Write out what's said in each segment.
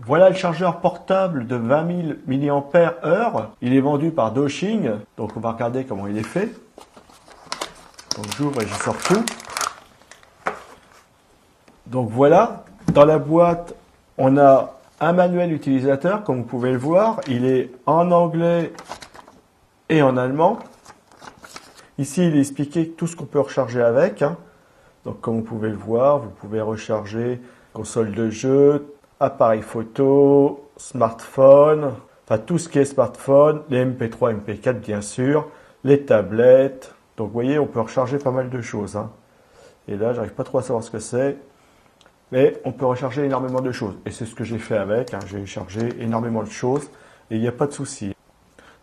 Voilà le chargeur portable de 20 000 mAh. Il est vendu par Doshing. Donc on va regarder comment il est fait. Donc j'ouvre et je sors tout. Donc voilà, dans la boîte, on a un manuel utilisateur, comme vous pouvez le voir. Il est en anglais et en allemand. Ici, il est expliqué tout ce qu'on peut recharger avec. Donc comme vous pouvez le voir, vous pouvez recharger console de jeu, appareil photo, smartphone, enfin tout ce qui est smartphone, les MP3, MP4 bien sûr, les tablettes. Donc vous voyez, on peut recharger pas mal de choses. Et là, j'arrive pas trop à savoir ce que c'est. Mais on peut recharger énormément de choses. Et c'est ce que j'ai fait avec. J'ai chargé énormément de choses et il n'y a pas de souci.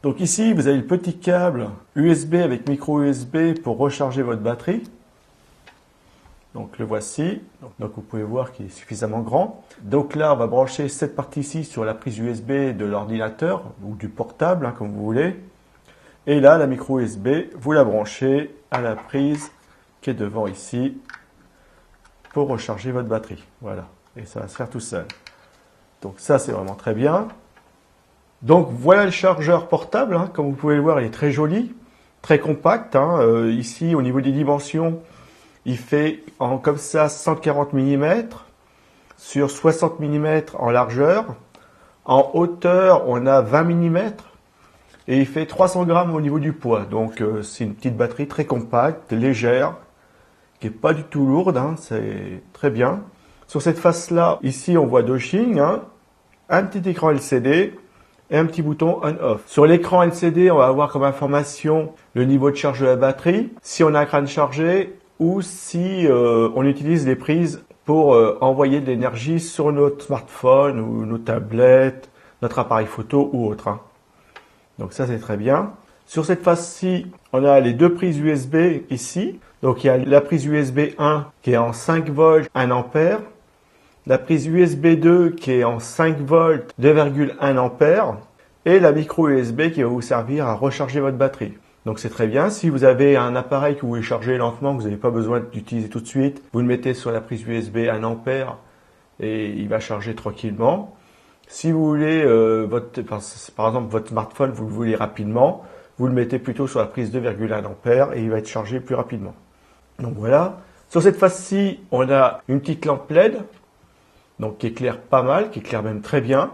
Donc ici, vous avez le petit câble USB avec micro USB pour recharger votre batterie. Donc le voici. Donc vous pouvez voir qu'il est suffisamment grand. Donc là, on va brancher cette partie-ci sur la prise USB de l'ordinateur ou du portable, comme vous voulez. Et là, la micro USB, vous la branchez à la prise qui est devant ici pour recharger votre batterie. Voilà. Et ça va se faire tout seul. Donc ça, c'est vraiment très bien. Donc voilà le chargeur portable. Comme vous pouvez le voir, il est très joli, très compact. Ici, au niveau des dimensions, il fait comme ça 140 mm sur 60 mm en largeur. En hauteur, on a 20 mm et il fait 300 grammes au niveau du poids. Donc c'est une petite batterie très compacte, légère, qui n'est pas du tout lourde. C'est très bien. Sur cette face-là, ici, on voit Doshing, un petit écran LCD et un petit bouton on-off. Sur l'écran LCD, on va avoir comme information le niveau de charge de la batterie, si on a un crâne chargé ou si on utilise les prises pour envoyer de l'énergie sur notre smartphone ou nos tablettes, notre appareil photo ou autre. Donc ça, c'est très bien. Sur cette face-ci, on a les deux prises USB ici. Donc il y a la prise USB 1 qui est en 5 volts 1 ampère. La prise USB 2 qui est en 5 volts 2,1 ampères. Et la micro USB qui va vous servir à recharger votre batterie. Donc c'est très bien. Si vous avez un appareil que vous voulez charger lentement, que vous n'avez pas besoin d'utiliser tout de suite, vous le mettez sur la prise USB 1 ampère et il va charger tranquillement. Si vous voulez, par exemple votre smartphone, vous le voulez rapidement, vous le mettez plutôt sur la prise 2,1 ampères et il va être chargé plus rapidement. Donc voilà. Sur cette face-ci, on a une petite lampe LED, donc qui éclaire pas mal, qui éclaire même très bien.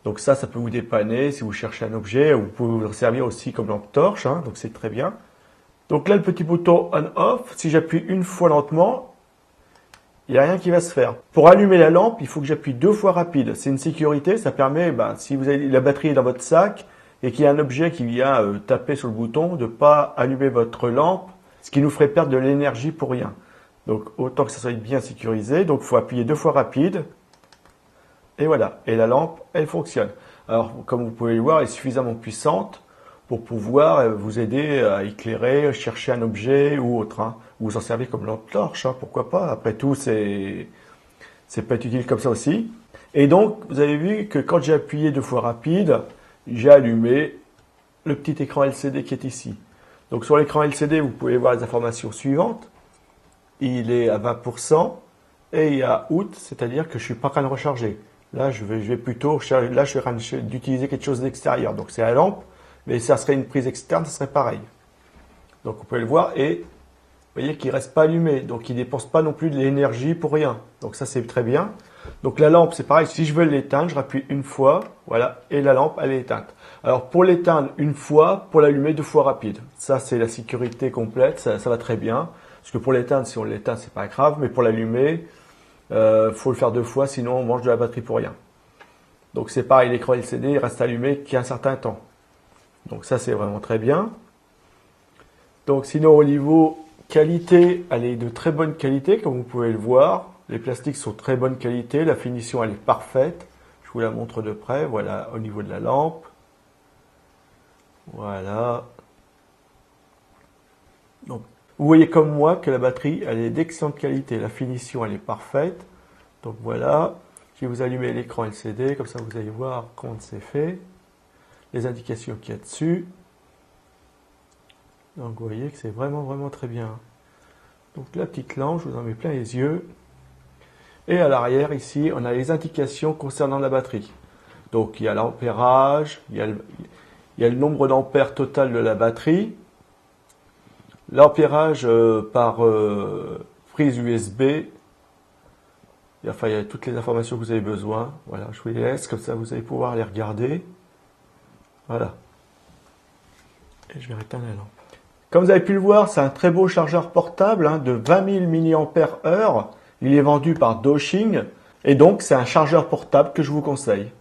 Donc ça peut vous dépanner si vous cherchez un objet. Vous pouvez le servir aussi comme lampe torche, donc c'est très bien. Donc là, le petit bouton on-off, si j'appuie une fois lentement, il n'y a rien qui va se faire. Pour allumer la lampe, il faut que j'appuie 2 fois rapide. C'est une sécurité, ça permet, si vous avez la batterie est dans votre sac et qu'il y a un objet qui vient taper sur le bouton, de ne pas allumer votre lampe, ce qui nous ferait perdre de l'énergie pour rien. Donc autant que ça soit bien sécurisé, donc il faut appuyer 2 fois rapide. Et voilà, et la lampe, elle fonctionne. Alors, comme vous pouvez le voir, elle est suffisamment puissante pour pouvoir vous aider à éclairer, chercher un objet ou autre. Ou vous en servez comme lampe torche, pourquoi pas. Après tout, c'est pas utile comme ça aussi. Et donc, vous avez vu que quand j'ai appuyé 2 fois rapide, j'ai allumé le petit écran LCD qui est ici. Donc, sur l'écran LCD, vous pouvez voir les informations suivantes. Il est à 20% et il y a out, c'est-à-dire que je suis pas en train de recharger. Là, je vais plutôt, là, je suis en train d'utiliser quelque chose d'extérieur. Donc, c'est la lampe, mais ça serait une prise externe, ça serait pareil. Donc, vous pouvez le voir et vous voyez qu'il ne reste pas allumé. Donc, il ne dépense pas non plus de l'énergie pour rien. Donc, ça, c'est très bien. Donc, la lampe, c'est pareil. Si je veux l'éteindre, je rappuie une fois, voilà, et la lampe, elle est éteinte. Alors, pour l'éteindre une fois, pour l'allumer 2 fois rapide. Ça, c'est la sécurité complète. Ça va très bien. Parce que pour l'éteindre, si on l'éteint, c'est pas grave. Mais pour l'allumer, faut le faire 2 fois, sinon on mange de la batterie pour rien. Donc c'est pareil, l'écran LCD il reste allumé qu'un certain temps. Donc ça c'est vraiment très bien. Donc sinon au niveau qualité, elle est de très bonne qualité comme vous pouvez le voir. Les plastiques sont de très bonne qualité, la finition elle est parfaite. Je vous la montre de près, voilà au niveau de la lampe. Voilà. Donc vous voyez comme moi que la batterie elle est d'excellente qualité, la finition elle est parfaite. Donc voilà, je vais vous allumer l'écran LCD, comme ça vous allez voir comment c'est fait, les indications qu'il y a dessus. Donc vous voyez que c'est vraiment très bien. Donc la petite lampe, je vous en mets plein les yeux. Et à l'arrière, ici, on a les indications concernant la batterie. Donc, il y a l'ampérage, il y a le nombre d'ampères total de la batterie, l'ampérage par prise USB. Il y a toutes les informations que vous avez besoin. Voilà, je vous les laisse, comme ça vous allez pouvoir les regarder. Voilà. Et je vais éteindre la lampe. Comme vous avez pu le voir, c'est un très beau chargeur portable de 20 000 mAh. Il est vendu par Doshing. Et donc, c'est un chargeur portable que je vous conseille.